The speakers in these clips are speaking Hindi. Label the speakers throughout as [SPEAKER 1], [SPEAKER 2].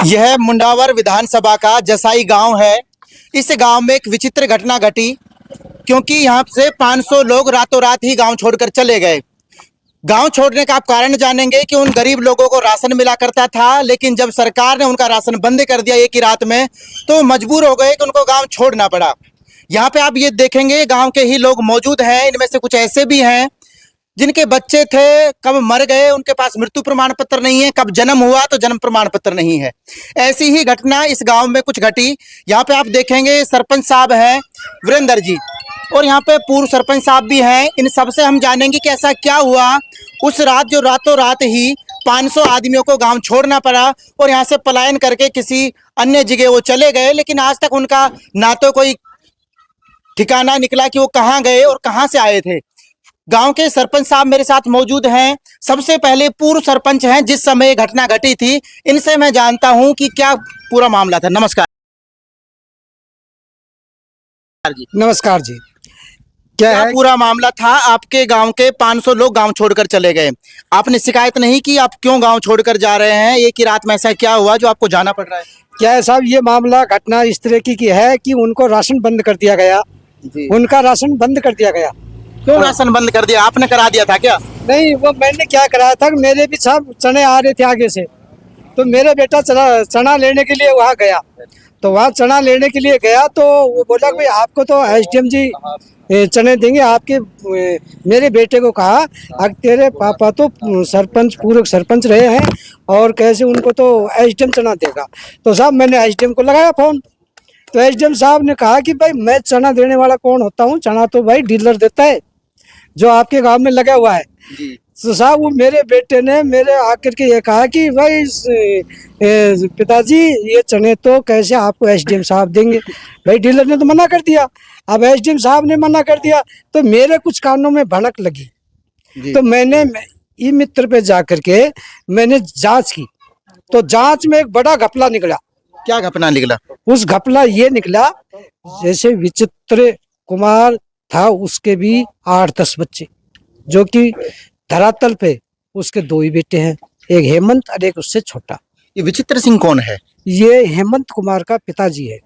[SPEAKER 1] यह मुंडावर विधानसभा का जसाई गांव है। इस गांव में एक विचित्र घटना घटी, क्योंकि यहाँ से 500 लोग रातों रात ही गांव छोड़कर चले गए। गांव छोड़ने का आप कारण जानेंगे कि उन गरीब लोगों को राशन मिला करता था, लेकिन जब सरकार ने उनका राशन बंद कर दिया एक ही रात में, तो मजबूर हो गए कि उनको गांव छोड़ना पड़ा। यहाँ पे आप ये देखेंगे गांव के ही लोग मौजूद हैं। इनमें से कुछ ऐसे भी हैं जिनके बच्चे थे, कब मर गए उनके पास मृत्यु प्रमाण पत्र नहीं है, कब जन्म हुआ तो जन्म प्रमाण पत्र नहीं है। ऐसी ही घटना इस गांव में कुछ घटी। यहाँ पे आप देखेंगे सरपंच साहब हैं वीरेंद्र जी, और यहाँ पे पूर्व सरपंच साहब भी हैं। इन सबसे हम जानेंगे कि ऐसा क्या हुआ उस रात, जो रातों रात ही 500 आदमियों को गांव छोड़ना पड़ा और यहाँ से पलायन करके किसी अन्य जगह वो चले गए। लेकिन आज तक उनका ना तो कोई ठिकाना निकला कि वो कहाँ गए और कहाँ से आए थे। गांव के सरपंच साहब मेरे साथ मौजूद हैं। सबसे पहले पूर्व सरपंच हैं जिस समय ये घटना घटी थी, इनसे मैं जानता हूं कि क्या पूरा मामला था। नमस्कार जी।
[SPEAKER 2] नमस्कार जी। क्या है
[SPEAKER 1] पूरा मामला था? आपके गांव के 500 लोग गांव छोड़कर चले गए, आपने शिकायत नहीं की, आप क्यों गांव छोड़कर जा रहे हैं? एक ही रात में ऐसा क्या हुआ जो आपको जाना पड़ रहा है?
[SPEAKER 2] क्या है साहब, ये मामला घटना इस तरह की है कि उनको राशन बंद कर दिया गया जी। उनका राशन बंद कर दिया गया।
[SPEAKER 1] क्यों राशन बंद कर दिया? आपने करा दिया था क्या?
[SPEAKER 2] नहीं, वो मैंने क्या कराया था, मेरे भी साहब चने आ रहे थे आगे से, तो मेरा बेटा चना लेने के लिए वहाँ गया। तो वहाँ चना लेने के लिए गया तो वो बोला कि भाई आपको तो एसडीएम जी चने देंगे। आपके मेरे बेटे को कहा, अब तेरे पापा तो सरपंच, पूर्व सरपंच रहे हैं और कैसे उनको तो एसडीएम चना देगा। तो साहब मैंने एसडीएम को लगाया फोन, तो एसडीएम साहब ने कहा कि भाई मैं चना देने वाला कौन होता हूँ, चना तो भाई डीलर देता है जो आपके गांव में लगा हुआ है जी। तो साहब वो मेरे बेटे ने मेरे आकर के ये कहा कि भाई पिताजी ये चने तो कैसे आपको एसडीएम साहब देंगे। भाई डीलर ने तो मना कर दिया। अब एसडीएम साहब ने मना कर दिया तो मेरे कुछ कानों में भनक लगी जी। तो मैंने ई मित्र पे जा करके मैंने जांच की, तो जांच में एक बड़ा घपला निकला।
[SPEAKER 1] क्या घपला निकला?
[SPEAKER 2] उस घपला ये निकला, जैसे विचित्र कुमार था उसके भी 8-10 बच्चे, जो कि धरातल पे उसके 2 ही बेटे हैं, एक हेमंत और एक उससे छोटा।
[SPEAKER 1] ये विचित्र सिंह कौन है?
[SPEAKER 2] ये हेमंत कुमार का पिताजी है।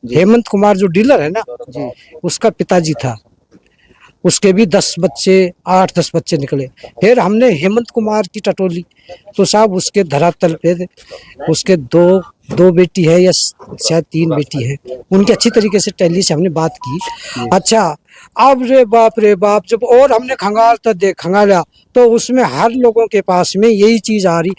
[SPEAKER 2] हेमंत कुमार जो डीलर है ना जी, उसका पिताजी था। उसके भी 10 बच्चे, 8-10 बच्चे निकले। फिर हमने हेमंत कुमार की टटोली, तो साहब उसके धरातल पे उसके दो बेटी है या शायद 3 बेटी है। उनकी अच्छी तरीके से टैली से हमने बात की। अच्छा, अब रे बाप, जब और हमने खंगाला तो उसमें हर लोगों के पास में यही चीज आ रही।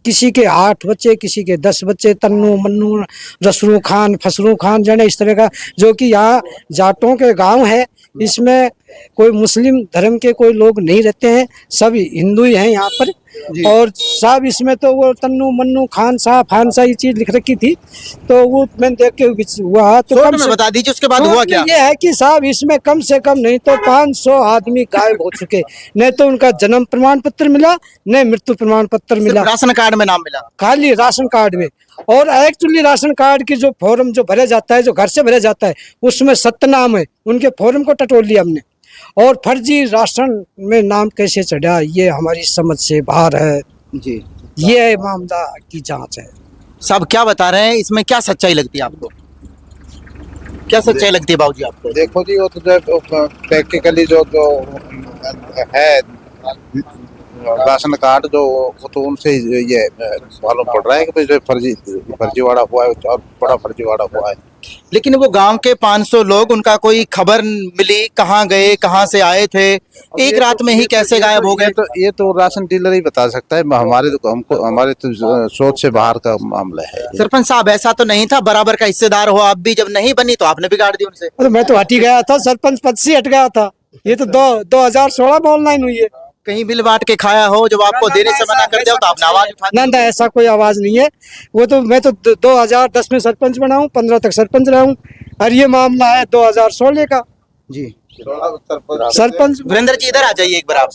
[SPEAKER 2] किसी के 8 बच्चे, किसी के 10 बच्चे, तन्नू मन्नू, रसरू खान, फसरू खान, जाने इस तरह का। जो कि यहाँ जाटों के गांव है, इसमें कोई मुस्लिम धर्म के कोई लोग नहीं रहते हैं, सब हिंदू ही हैं यहाँ पर। और साहब इसमें तो वो तन्नू मन्नू खान साहब फान सा ये चीज लिख रखी थी, तो वो मैंने देख के हुआ। तो कम से
[SPEAKER 1] बता दीजिए उसके बाद हुआ क्या?
[SPEAKER 2] ये है कि साहब इसमें कम से कम नहीं तो 500 आदमी गायब हो चुके। न तो उनका जन्म प्रमाण पत्र मिला, न मृत्यु प्रमाण पत्र मिला,
[SPEAKER 1] राशन कार्ड में नाम मिला,
[SPEAKER 2] खाली राशन कार्ड में। और एक्चुअली राशन कार्ड की जो फॉर्म जो भरा जाता है, जो घर से भरा जाता है, उसमें 7 नाम है। उनके फॉर्म को टटोल लिया हमने, और फर्जी राशन में नाम कैसे चढ़ा ये हमारी समझ से बाहर है जी। ये मामला की जांच है।
[SPEAKER 1] सब क्या बता रहे हैं, इसमें क्या सच्चाई लगती है आपको? क्या सच्चाई लगती है बाबूजी आपको?
[SPEAKER 3] देखो जी, वो तो प्रैक्टिकली जो है राशन कार्ड जो, वो तो उनसे ये मालूम पड़ रहा है कि जो फर्जीवाड़ा हुआ है और बड़ा फर्जीवाड़ा हुआ है।
[SPEAKER 1] लेकिन वो गांव के 500 लोग, उनका कोई खबर मिली, कहाँ गए, कहाँ से आए थे, एक रात में ही कैसे गायब हो गए?
[SPEAKER 3] ये तो राशन डीलर ही बता सकता है। हमारे तो सोच से बाहर का मामला है।
[SPEAKER 1] सरपंच साहब ऐसा तो नहीं था, बराबर का हिस्सेदार हो आप भी, जब नहीं बनी तो आपने बिगाड़ दी उनसे।
[SPEAKER 2] अरे मैं तो हट ही गया था, सरपंच पद से हट गया था। ये तो 2016 में ऑनलाइन हुई है।
[SPEAKER 1] कहीं बिल बांट के खाया हो, जब आपको देने से मना कर दिया तो आपने आवाज उठा दी?
[SPEAKER 2] ना, ऐसा कोई आवाज नहीं है। वो तो मैं तो 2010 में सरपंच बना हूँ, 15 तक सरपंच रहा हूँ, और ये मामला है 2016 का जी। सरपंच
[SPEAKER 1] वीरेंद्र जी इधर आ जाइए एक बार। आप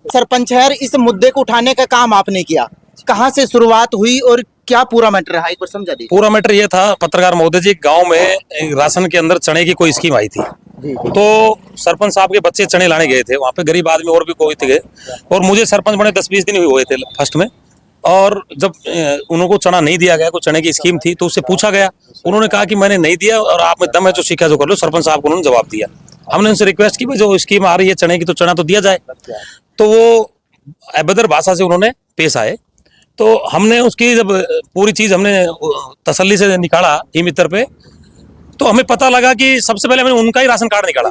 [SPEAKER 1] सरपंच है, इस मुद्दे को उठाने का काम आपने किया, कहाँ से शुरुआत हुई और क्या पूरा मैटर रहा, एक बार समझा दीजिए।
[SPEAKER 4] पूरा मैटर ये था पत्रकार महोदय जी, गांव में राशन के अंदर चने की कोई स्कीम आई थी, तो सरपंच साहब के बच्चे चने लाने गए थे। वहाँ पे गरीब आदमी और भी कोई थे, और मुझे सरपंच बने 10-20 दिन हुए थे फर्स्ट में। और जब उनको चना नहीं दिया गया, कोई चने की स्कीम थी, तो उससे पूछा गया, उन्होंने कहा कि मैंने नहीं दिया और आप में दम है जो सीखा जो कर लो। सरपंच साहब को उन्होंने जवाब दिया। हमने उनसे रिक्वेस्ट की भाई जो स्कीम आ रही है चने की, तो चना तो दिया जाए। तो वो अभद्र भाषा से उन्होंने पेश आए। तो हमने उसकी जब पूरी चीज हमने तसल्ली से निकाला ई मित्र पे, तो हमें पता लगा कि सबसे पहले हमने उनका ही राशन कार्ड निकाला।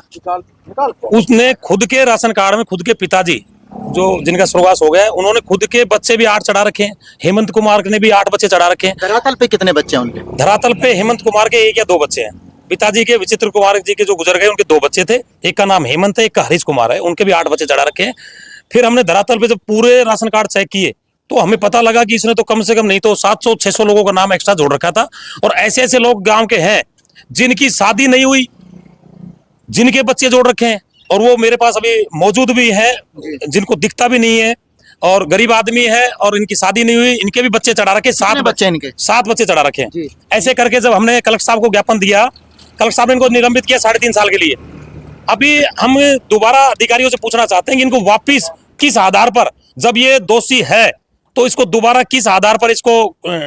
[SPEAKER 4] उसने खुद के राशन कार्ड में खुद के पिताजी जो जिनका स्वर्गवास हो गया है, उन्होंने खुद के बच्चे भी 8 चढ़ा रखे हैं। हेमंत कुमार ने भी 8 बच्चे चढ़ा रखे हैं।
[SPEAKER 1] धरातल पे कितने बच्चे हैं उनके?
[SPEAKER 4] धरातल पे हेमंत कुमार के 1 या 2 बच्चे हैं। पिताजी के विचित्र कुमार जी के जो गुजर गए, उनके 2 बच्चे थे। एक का नाम हेमंत है, एक का हरीश कुमार है, उनके भी 8 बच्चे चढ़ा रखे हैं। फिर हमने धरातल पे जब पूरे राशन कार्ड चेक किए, तो हमें पता लगा कि इसने तो कम से कम नहीं तो 700-600 लोगों का नाम एक्स्ट्रा जोड़ रखा था। और ऐसे ऐसे लोग गांव के हैं जिनकी शादी नहीं हुई, जिनके बच्चे जोड़ रखे हैं, और वो मेरे पास अभी मौजूद भी हैं, जिनको दिखता भी नहीं है, और गरीब आदमी है और इनकी शादी नहीं हुई, इनके भी बच्चे चढ़ा रखे। 7
[SPEAKER 1] बच्चे इनके?
[SPEAKER 4] 7 बच्चे चढ़ा रखे हैं। ऐसे करके जब हमने कलेक्टर साहब को ज्ञापन दिया, कलेक्टर साहब ने इनको निलंबित किया 3.5 साल के लिए। अभी हम दोबारा अधिकारियों से पूछना चाहते हैं कि इनको वापिस किस आधार पर, जब ये दोषी है तो इसको दोबारा किस आधार पर इसको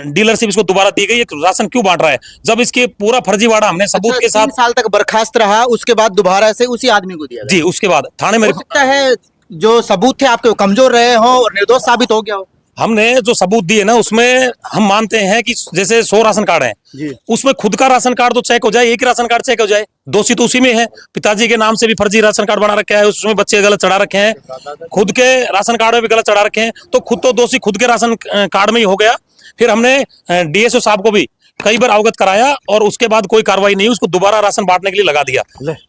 [SPEAKER 4] डीलरशिप इसको दोबारा दी गई, राशन क्यों बांट रहा है, जब इसके पूरा फर्जीवाड़ा हमने सबूत के साथ।
[SPEAKER 1] 3 साल तक बर्खास्त रहा, उसके बाद दोबारा से उसी आदमी को दिया
[SPEAKER 4] जी, उसके बाद थाने में
[SPEAKER 1] हो सकता है जो सबूत थे आपके कमजोर रहे हो और निर्दोष साबित हो गया हो।
[SPEAKER 4] हमने जो सबूत दिए ना, उसमें हम मानते हैं कि जैसे 100 राशन कार्ड हैं, उसमें खुद का राशन कार्ड तो चेक हो जाए, एक ही राशन कार्ड चेक हो जाए। दोषी तो उसी में है। पिताजी के नाम से भी फर्जी राशन कार्ड बना रखा है, उसमें बच्चे गलत चढ़ा रखे हैं, खुद के राशन कार्ड में भी गलत चढ़ा रखे हैं, तो खुद तो दोषी खुद के राशन कार्ड में ही हो गया। फिर हमने डीएसओ साहब को भी कई बार अवगत कराया और उसके बाद कोई कार्रवाई नहीं, उसको दोबारा राशन बांटने के लिए लगा दिया।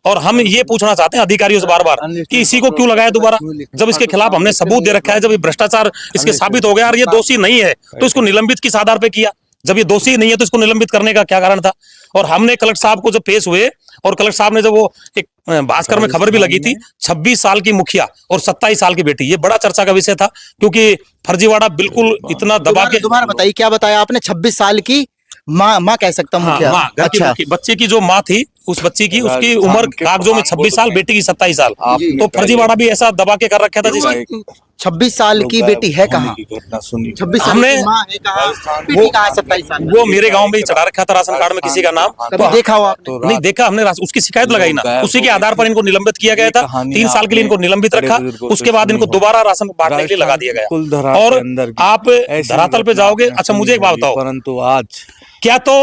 [SPEAKER 4] और हम ये पूछना चाहते हैं अधिकारियों से बार बार कि इसी को क्यों लगाया दोबारा, जब इसके खिलाफ हमने सबूत दे रखा है, जब ये भ्रष्टाचार इसके साबित हो गया और ये दोषी नहीं है, तो इसको निलंबित किस आधार पे किया? जब ये दोषी नहीं है तो इसको निलंबित करने का क्या कारण था? और हमने कलेक्टर साहब को जब पेश हुए, और कलेक्टर साहब ने जब वो एक भास्कर में खबर भी लगी थी, 26 साल की मुखिया और 27 साल की बेटी, ये बड़ा चर्चा का विषय था, क्योंकि फर्जीवाड़ा बिल्कुल इतना दबा के।
[SPEAKER 1] दोबारा बताइए क्या बताया आपने? 26 साल की माँ कह सकता हूँ,
[SPEAKER 4] हाँ, अच्छा। बच्चे की जो माँ थी, उस बच्ची की उसकी उम्र कागजों में 26 साल, बेटी की 27 साल। तो फर्जीवाड़ा भी ऐसा दबा के कर रखा था जिसकी
[SPEAKER 1] 26 साल की बेटी है कहाँ? 26 साल
[SPEAKER 4] हमने
[SPEAKER 1] की माँ है कहाँ? बेटी कहाँ है 27 साल?
[SPEAKER 4] वो मेरे गांव में ही चढ़ा रखा था राशन कार्ड में किसी का नाम।
[SPEAKER 1] कभी देखा हो आपने?
[SPEAKER 4] नहीं देखा हमने, उसकी शिकायत लगाई ना, उसी के आधार पर इनको निलंबित किया गया था। 3 साल के लिए इनको निलंबित रखा, उसके बाद इनको दोबारा राशन बांटने के लिए लगा दिया गया। और आप धरातल पे जाओगे। अच्छा मुझे एक बात बताओ,
[SPEAKER 5] परंतु आज
[SPEAKER 4] क्या तो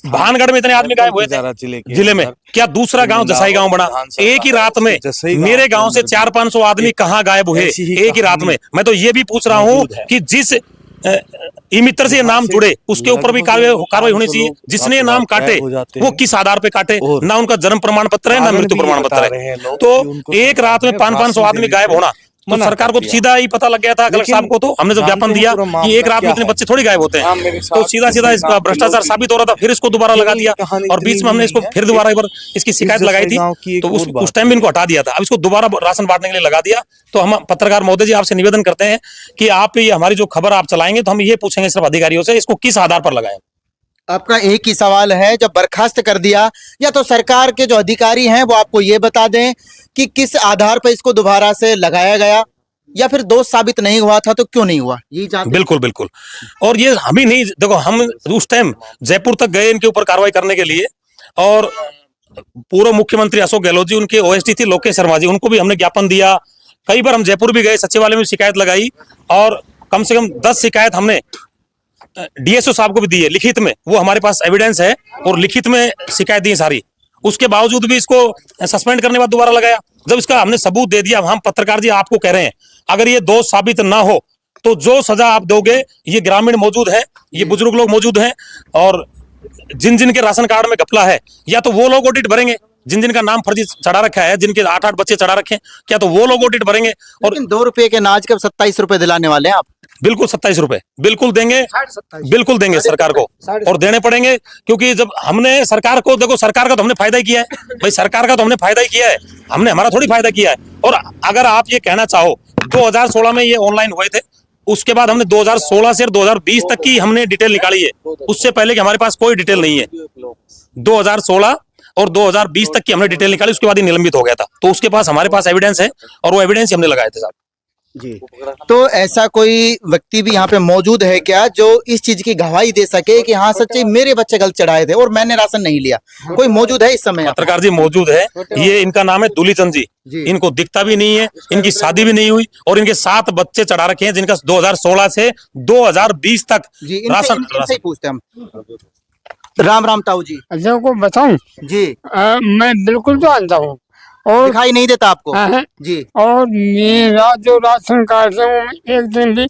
[SPEAKER 4] भानगढ़ में इतने आदमी गायब हुए थे जिले में, क्या दूसरा गांव जसाई गांव बना? एक ही रात में मेरे गांव से 400-500 आदमी कहाँ गायब हुए एक ही रात में? मैं तो ये भी पूछ रहा हूँ कि जिस ई मित्र से ये नाम जुड़े उसके ऊपर भी कार्रवाई होनी चाहिए। जिसने नाम काटे वो किस आधार पे काटे? ना उनका जन्म प्रमाण पत्र है, ना मृत्यु प्रमाण पत्र है। तो एक रात में 500-500 आदमी गायब होना, तो सरकार को सीधा ही पता लग गया था, कलेक्टर साहब को। तो हमने जब ज्ञापन दिया कि एक रात में इतने बच्चे थोड़ी गायब होते हैं, तो सीधा सीधा इसका भ्रष्टाचार साबित हो रहा था। फिर इसको दोबारा लगा दिया, और बीच में हमने इसको फिर दोबारा एक बार इसकी शिकायत लगाई थी, तो उस टाइम भी इनको हटा दिया था। अब इसको दोबारा राशन बांटने के लिए लगा दिया। तो हम पत्रकार महोदय जी आपसे निवेदन करते हैं कि आप ये हमारी जो खबर आप चलाएंगे, तो हम ये पूछेंगे सिर्फ अधिकारियों से, इसको किस आधार पर लगाए?
[SPEAKER 1] आपका एक ही सवाल है, जब बर्खास्त कर दिया, या तो सरकार के जो अधिकारी हैं वो आपको ये बता दें कि किस आधार पर इसको दोबारा से लगाया गया, या फिर दोष साबित नहीं हुआ था तो क्यों नहीं हुआ, ये जानते।
[SPEAKER 4] बिल्कुल बिल्कुल। और ये हम ही नहीं, देखो हम उस टाइम जयपुर तक गए इनके ऊपर कार्रवाई करने के लिए, और पूर्व मुख्यमंत्री अशोक गहलोत जी, उनके ओएसडी थी लोकेश शर्मा जी, उनको भी हमने ज्ञापन दिया। कई बार हम जयपुर भी गए, सचिवालय में शिकायत लगाई, और कम से कम 10 शिकायत हमने डीएसओ साहब को भी दी है लिखित में। वो हमारे पास एविडेंस है, और लिखित में शिकायत दी सारी। उसके बावजूद भी इसको सस्पेंड करने के बाद दोबारा लगाया। जब इसका हमने सबूत दे दिया, हम पत्रकार जी आपको कह रहे हैं, अगर ये दोष साबित ना हो तो जो सजा आप दोगे, ये ग्रामीण मौजूद है, ये बुजुर्ग लोग मौजूद हैं, और जिन जिन के राशन कार्ड में घपला है, या तो वो लोग ऑडिट भरेंगे, जिन जिन का नाम फर्जी चढ़ा रखा है, जिनके 8-8 बच्चे चढ़ा रखे हैं, क्या तो वो लोग ऑडिट भरेंगे? और
[SPEAKER 1] 2 रुपए के अनाज का 27 रुपए दिलाने वाले हैं आप?
[SPEAKER 4] बिल्कुल 27 रुपए बिल्कुल देंगे, बिल्कुल देंगे सरकार को, और देने पड़ेंगे। क्योंकि जब हमने सरकार को, देखो सरकार का तो हमने फायदा ही किया है भाई, सरकार का तो हमने फायदा ही किया है, हमने हमारा थोड़ी फायदा किया है। और अगर आप ये कहना चाहो, 2016 में ये ऑनलाइन हुए थे, उसके बाद हमने 2016 से 2020 तक की हमने डिटेल निकाली है, उससे पहले की हमारे पास कोई डिटेल नहीं है। 2016 और 2020 तक की हमने डिटेल निकाली, उसके बाद ही निलंबित हो गया था। तो उसके पास हमारे पास एविडेंस है, और वो एविडेंस हमने लगाए थे साहब।
[SPEAKER 1] जी। तो ऐसा कोई व्यक्ति भी यहाँ पे मौजूद है क्या जो इस चीज की गवाही दे सके कि हाँ सच्चे मेरे बच्चे गलत चढ़ाए थे और मैंने राशन नहीं लिया? कोई मौजूद है इस समय यहाँ पे?
[SPEAKER 4] पत्रकार जी मौजूद है। ये इनका नाम है दूलीचंद जी।
[SPEAKER 1] जी।
[SPEAKER 4] इनको दिखता भी नहीं है, इनकी शादी भी नहीं हुई और इनके 7 बच्चे चढ़ा रखे हैं जिनका 2016 से 2020 तक
[SPEAKER 1] जी
[SPEAKER 4] राशन
[SPEAKER 1] इनसे ही पूछते हैं हम। राम राम ताऊ जी।
[SPEAKER 2] अच्छा को बताऊं,
[SPEAKER 1] जी।
[SPEAKER 2] मैं बिल्कुल जानता हूँ और
[SPEAKER 1] दिखाई नहीं देता आपको?
[SPEAKER 2] हाँ,
[SPEAKER 1] जी।
[SPEAKER 2] और मेरा जो राशन कार्ड है वो मैं एक दिन भी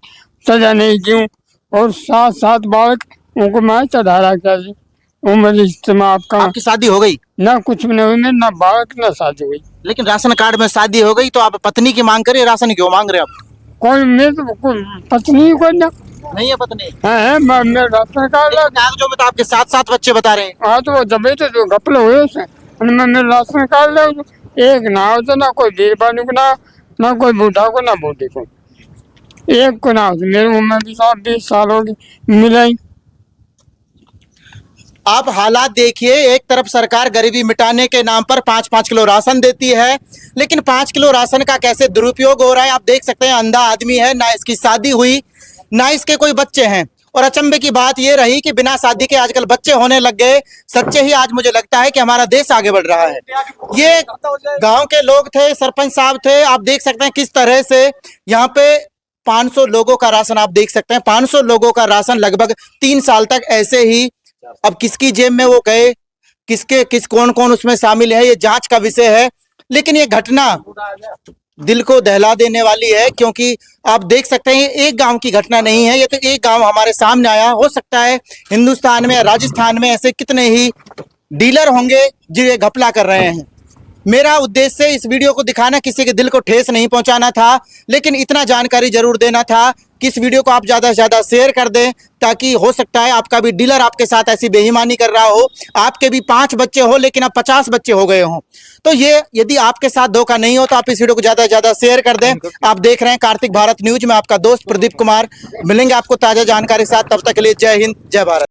[SPEAKER 2] सजा नहीं की हूँ और 7 बालक उनको मैं चढ़ा रखा जी। उम्र इज्तिमा आपका
[SPEAKER 1] आपकी शादी हो गई?
[SPEAKER 2] ना कुछ भी नहीं हुई, ना बालक ना शादी हुई।
[SPEAKER 1] लेकिन राशन कार्ड में शादी हो गई तो आप पत्नी की मांग करिए, राशन क्यों मांग रहे हैं आप?
[SPEAKER 2] कोई मेरे तो कोई पत्नी कोई ना
[SPEAKER 1] नहीं है पत्नी?
[SPEAKER 2] है, मैं राशन कार्ड
[SPEAKER 1] लेकिन कागजों में तो आपके 7 बच्चे बता रहे हैं।
[SPEAKER 2] हाँ तो वो जबे तो जो घपले हुए उससे और मैं राशन कार्ड ले एक ना हो तो ना कोई वीर बानू को ना कोई बूढ़ा को ना बूढ़ी को, एक को ना हो। मेरी उम्र भी 20 साल हो गई मिला ही।
[SPEAKER 1] आप हालात देखिए, एक तरफ सरकार गरीबी मिटाने के नाम पर 5-5 किलो राशन देती है, लेकिन 5 किलो राशन का कैसे दुरुपयोग हो रहा है आप देख सकते हैं। अंधा आदमी है, ना इसकी शादी हुई ना इसके कोई बच्चे हैं और अचंभे की बात ये रही कि बिना शादी के आजकल बच्चे होने लग गए। सच्चे ही आज मुझे लगता है कि हमारा देश आगे बढ़ रहा है। ये गांव के लोग थे, सरपंच साहब थे, आप देख सकते हैं किस तरह से यहाँ पे 500 लोगों का राशन आप देख सकते हैं। 500 लोगों का राशन लगभग 3 साल तक ऐसे ही। अब किसकी जेब में वो गए, कौन कौन उसमें शामिल है, ये जांच का विषय है। लेकिन ये घटना दिल को दहला देने वाली है, क्योंकि आप देख सकते हैं ये एक गांव की घटना नहीं है, ये तो एक गांव हमारे सामने आया। हो सकता है हिंदुस्तान में, राजस्थान में ऐसे कितने ही डीलर होंगे जो ये घपला कर रहे हैं। मेरा उद्देश्य इस वीडियो को दिखाना, किसी के दिल को ठेस नहीं पहुंचाना था, लेकिन इतना जानकारी जरूर देना था कि इस वीडियो को आप ज़्यादा से ज़्यादा शेयर कर दें, ताकि हो सकता है आपका भी डीलर आपके साथ ऐसी बेईमानी कर रहा हो, आपके भी 5 बच्चे हो लेकिन अब 50 बच्चे हो गए हों। तो ये यदि आपके साथ धोखा नहीं हो तो आप इस वीडियो को ज़्यादा से ज़्यादा शेयर कर दें। आप देख रहे हैं कार्तिक भारत न्यूज में आपका दोस्त प्रदीप कुमार। मिलेंगे आपको ताज़ा जानकारी के साथ, तब तक के लिए जय हिंद, जय भारत।